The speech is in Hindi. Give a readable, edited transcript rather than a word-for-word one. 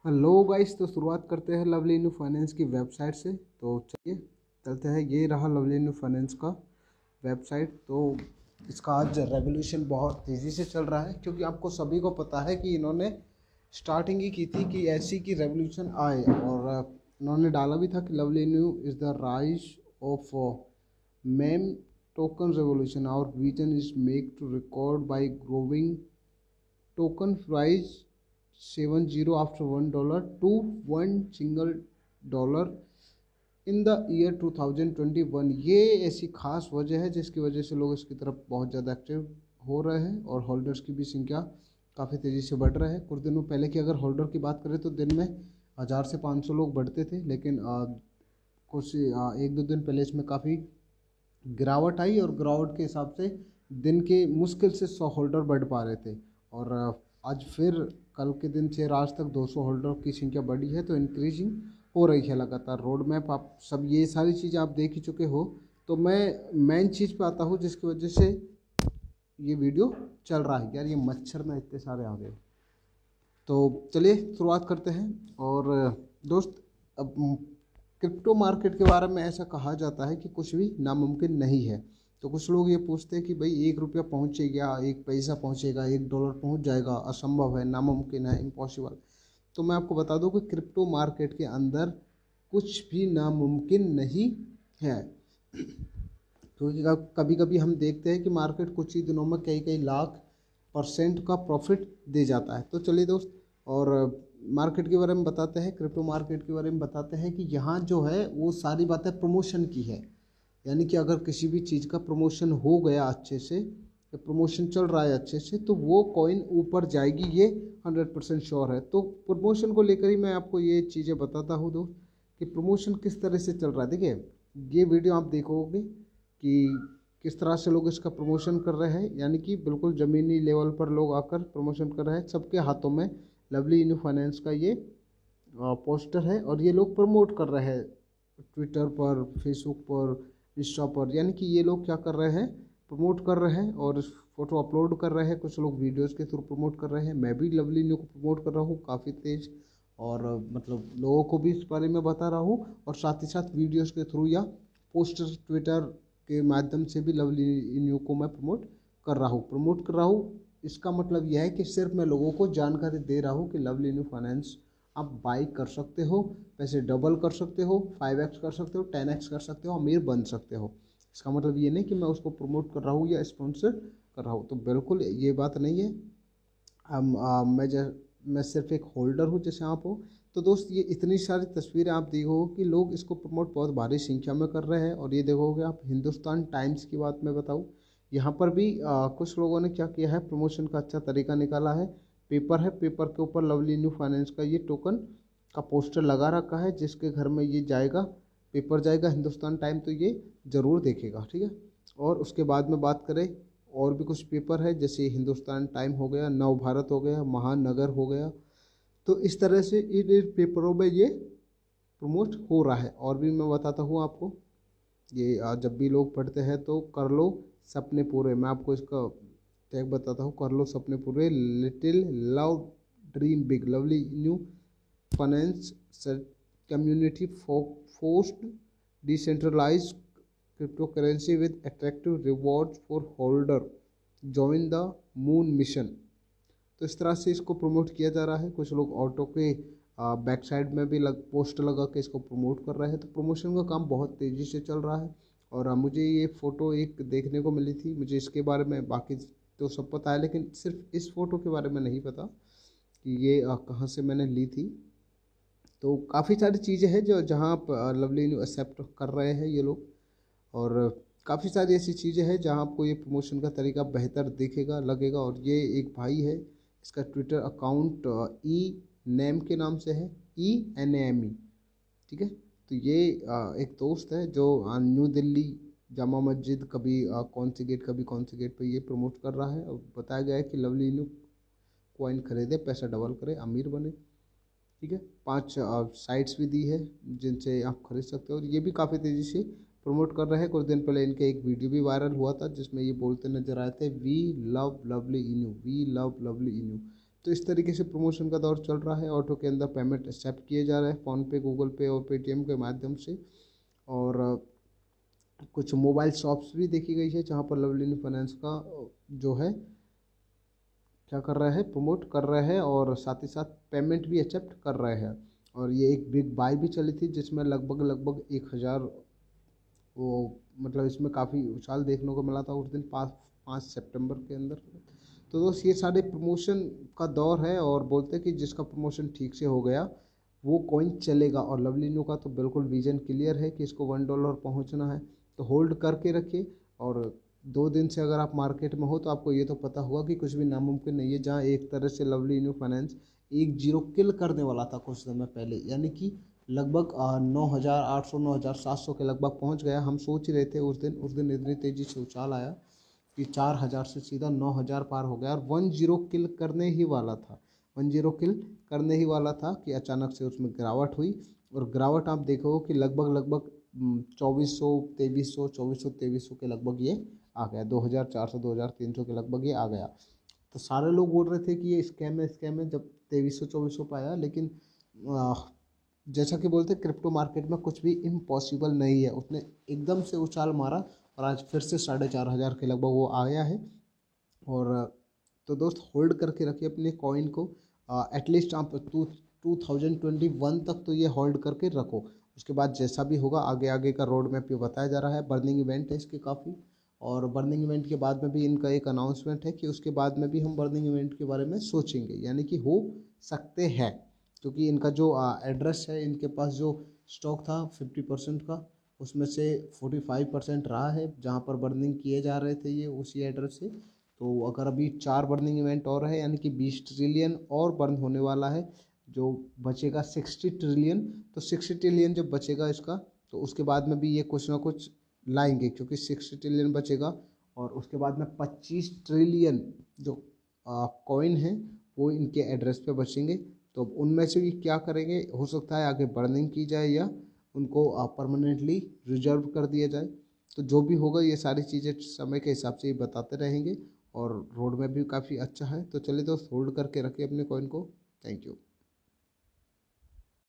हेलो गाइस, तो शुरुआत करते हैं लवली न्यू फाइनेंस की वेबसाइट से। तो चलिए चलते हैं। ये रहा लवली न्यू फाइनेंस का वेबसाइट। तो इसका आज रेवोल्यूशन बहुत तेज़ी से चल रहा है, क्योंकि आपको सभी को पता है कि इन्होंने स्टार्टिंग ही की थी कि ऐसी की रेवोल्यूशन आए। और इन्होंने डाला भी था कि lovely new is the rise of meme token revolution. Our vision is make to record by growing token price 70 after $1 to $1 in the year 2021। ये ऐसी खास वजह है जिसकी वजह से लोग इसकी तरफ बहुत ज़्यादा एक्टिव हो रहे हैं और होल्डर्स की भी संख्या काफ़ी तेज़ी से बढ़ रहा है। कुछ दिनों पहले की अगर होल्डर की बात करें तो दिन में 1000 से 500 लोग बढ़ते थे, लेकिन कुछ एक दो दिन पहले इसमें काफ़ी गिरावट आई और गिरावट के हिसाब से दिन के मुश्किल से 100 होल्डर बढ़ पा रहे थे। और आज फिर कल के दिन से आज तक 200 होल्डर की संख्या बढ़ी है। तो इंक्रीजिंग हो रही है लगातार। रोड मैप आप सब ये सारी चीज़ें आप देख ही चुके हो। तो मैं मेन चीज़ पे आता हूँ जिसकी वजह से ये वीडियो चल रहा है। यार ये मच्छर ना इतने सारे आ गए। तो चलिए शुरुआत करते हैं। और दोस्त, अब क्रिप्टो मार्केट के बारे में ऐसा कहा जाता है कि कुछ भी नामुमकिन नहीं है। तो कुछ लोग ये पूछते हैं कि भाई 1 रुपया पहुँचेगा, 1 पैसा पहुँचेगा, $1 पहुँच जाएगा, असंभव है, नामुमकिन है, इम्पॉसिबल। तो मैं आपको बता दूं कि क्रिप्टो मार्केट के अंदर कुछ भी नामुमकिन नहीं है। क्योंकि कभी कभी हम देखते हैं कि मार्केट कुछ ही दिनों में कई कई लाख % का प्रॉफिट दे जाता है। तो चलिए दोस्त, और मार्केट के बारे में बताते हैं, क्रिप्टो मार्केट के बारे में बताते हैं कि यहाँ जो है वो सारी बातें प्रमोशन की है। यानी कि अगर किसी भी चीज़ का प्रमोशन हो गया अच्छे से, या प्रमोशन चल रहा है अच्छे से, तो वो कॉइन ऊपर जाएगी, ये 100% श्योर है। तो प्रमोशन को लेकर ही मैं आपको ये चीज़ें बताता हूँ दोस्त कि प्रमोशन किस तरह से चल रहा है। देखिए, ये वीडियो आप देखोगे कि किस तरह से लोग इसका प्रमोशन कर रहे हैं। यानी कि बिल्कुल ज़मीनी लेवल पर लोग आकर प्रमोशन कर रहे हैं। सबके हाथों में लवली न्यू फाइनेंस का ये पोस्टर है और ये लोग प्रमोट कर रहे हैं ट्विटर पर, फेसबुक पर, इंस्टा पर। यानी कि ये लोग क्या कर रहे हैं, प्रमोट कर रहे हैं और फोटो अपलोड कर रहे हैं। कुछ लोग वीडियोस के थ्रू प्रमोट कर रहे हैं। मैं भी लवली न्यू को प्रमोट कर रहा हूँ काफ़ी तेज, और मतलब लोगों को भी इस बारे में बता रहा हूँ। और साथ ही साथ वीडियोस के थ्रू या पोस्टर ट्विटर के माध्यम से भी लवली न्यू को मैं प्रमोट कर रहा हूँ। इसका मतलब यह है कि सिर्फ मैं लोगों को जानकारी दे रहा हूँ कि लवली न्यू फाइनेंस आप बाई कर सकते हो, पैसे डबल कर सकते हो, 5x कर सकते हो, 10x कर सकते हो, अमीर बन सकते हो। इसका मतलब ये नहीं कि मैं उसको प्रमोट कर रहा हूँ या स्पॉन्सर कर रहा हूँ। तो बिल्कुल ये बात नहीं है। हम मैं सिर्फ एक होल्डर हूँ जैसे आप हो। तो दोस्त, ये इतनी सारी तस्वीरें आप देखोगे कि लोग इसको प्रमोट बहुत भारी संख्या में कर रहे हैं। और ये देखोगे आप, हिंदुस्तान टाइम्स की बात मैं बताऊँ, यहाँ पर भी कुछ लोगों ने क्या किया है, प्रमोशन का अच्छा तरीका निकाला है। पेपर है, पेपर के ऊपर लवली न्यू फाइनेंस का ये टोकन का पोस्टर लगा रखा है। जिसके घर में ये जाएगा, पेपर जाएगा हिंदुस्तान टाइम, तो ये ज़रूर देखेगा, ठीक है। और उसके बाद में बात करें, और भी कुछ पेपर है जैसे हिंदुस्तान टाइम हो गया, नव भारत हो गया, महानगर हो गया। तो इस तरह से इन पेपरों में ये प्रमोट हो रहा है। और भी मैं बताता हूँ आपको, ये जब भी लोग पढ़ते हैं तो कर लो सपने पूरे। मैं आपको इसका टैग बताता हूँ, कर लो सपने पूरे, little love dream big, lovely new finance community forced decentralize crypto currency with attractive reward for holder, join the moon mission. तो इस तरह से इसको प्रमोट किया जा रहा है। कुछ लोग ऑटो के बैक साइड में भी पोस्ट लगा के इसको प्रमोट कर रहे हैं। तो प्रमोशन का काम बहुत तेज़ी से चल रहा है। और मुझे ये फ़ोटो एक देखने को मिली थी। मुझे इसके बारे में बाकी तो सब पता है, लेकिन सिर्फ इस फ़ोटो के बारे में नहीं पता कि ये कहाँ से मैंने ली थी। तो काफ़ी सारी चीज़ें हैं जो जहाँ आप लवली न्यू एक्सेप्ट कर रहे हैं ये लोग। और काफ़ी सारी ऐसी चीज़ें हैं जहाँ आपको ये प्रमोशन का तरीका बेहतर दिखेगा, लगेगा। और ये एक भाई है, इसका ट्विटर अकाउंट ई नेम के नाम से है, ENAME, ठीक है। तो ये एक दोस्त है जो न्यू दिल्ली जामा मस्जिद, कभी कौन सी गेट, कभी कौन सी गेट पे ये प्रमोट कर रहा है। और बताया गया है कि लवली न्यू कॉइन खरीदे, पैसा डबल करे, अमीर बने, ठीक है। 5 साइट्स भी दी है जिनसे आप खरीद सकते हो। और ये भी काफ़ी तेज़ी से प्रमोट कर रहे हैं। कुछ दिन पहले इनका एक वीडियो भी वायरल हुआ था जिसमें ये बोलते नजर आए थे, वी लव लवली इनू, वी लव लवली इनू। तो इस तरीके से प्रमोशन का दौर चल रहा है। ऑटो के अंदर पेमेंट एक्सेप्ट किए जा रहे हैं फ़ोनपे, गूगल पे और पेटीएम के माध्यम से। और कुछ मोबाइल शॉप्स भी देखी गई है जहाँ पर लवली फाइनेंस का जो है क्या कर रहा है, प्रमोट कर रहे हैं और साथ ही साथ पेमेंट भी एक्सेप्ट कर रहे हैं। और ये एक बिग बाय भी चली थी जिसमें लगभग 1000 वो मतलब इसमें काफ़ी उछाल देखने को मिला था उस दिन 5 सितंबर के अंदर। तो दोस्त ये सारे प्रमोशन का दौर है और बोलते हैं कि जिसका प्रमोशन ठीक से हो गया वो कॉइन चलेगा। और लवली न्यू का तो बिल्कुल विजन क्लियर है कि इसको $1 पहुंचना है, तो होल्ड करके रखिए। और 2 दिन से अगर आप मार्केट में हो तो आपको ये तो पता होगा कि कुछ भी नामुमकिन नहीं है। जहाँ एक तरह से लवली न्यू फाइनेंस 1-0 किल करने वाला था कुछ समय पहले, यानी कि लगभग 9,800 9,700 के लगभग पहुंच गया। हम सोच ही रहे थे उस दिन इतनी तेज़ी से उछाल आया कि 4,000 से सीधा 9,000 पार हो गया और 1-0 किल करने ही वाला था। 1-0 किल करने ही वाला था कि अचानक से उसमें गिरावट हुई। और गिरावट आप देखो कि लगभग 2400 2300 2400 2300 के लगभग ये आ गया, 2,400 2,300 के लगभग ये आ गया। तो सारे लोग बोल रहे थे कि ये स्कैम है जब 2300 2400 पाया। लेकिन जैसा कि बोलते क्रिप्टो मार्केट में कुछ भी इम्पॉसिबल नहीं है, उसने एकदम से उछाल मारा और आज फिर से 4,500 के लगभग वो आया है। और तो दोस्त होल्ड करके रखिए अपने कॉइन को, एटलीस्ट आप 2021 तक तो ये होल्ड करके रखो। उसके बाद जैसा भी होगा आगे आगे का रोड मैप ये बताया जा रहा है। बर्निंग इवेंट है इसके काफ़ी, और बर्निंग इवेंट के बाद में भी इनका एक अनाउंसमेंट है कि उसके बाद में भी हम बर्निंग इवेंट के बारे में सोचेंगे, यानी कि हो सकते हैं। क्योंकि इनका जो एड्रेस है, इनके पास जो स्टॉक था 50% का, उसमें से 45% रहा है जहाँ पर बर्निंग किए जा रहे थे ये उसी एड्रेस से। तो अगर अभी 4 बर्निंग इवेंट और है यानी कि 20 ट्रिलियन और बर्न होने वाला है, जो बचेगा 60 ट्रिलियन। तो 60 ट्रिलियन जब बचेगा इसका, तो उसके बाद में भी ये कुछ ना कुछ लाएंगे, क्योंकि 60 ट्रिलियन बचेगा और उसके बाद में 25 ट्रिलियन जो कॉइन है वो इनके एड्रेस पे बचेंगे। तो उनमें से भी क्या करेंगे, हो सकता है आगे बर्निंग की जाए या उनको परमानेंटली रिजर्व कर दिया जाए। तो जो भी होगा ये सारी चीज़ें समय के हिसाब से ही बताते रहेंगे। और रोड मैप भी काफ़ी अच्छा है। तो चलिए दोस्त होल्ड करके रखिए अपने कॉइन को। Thank you.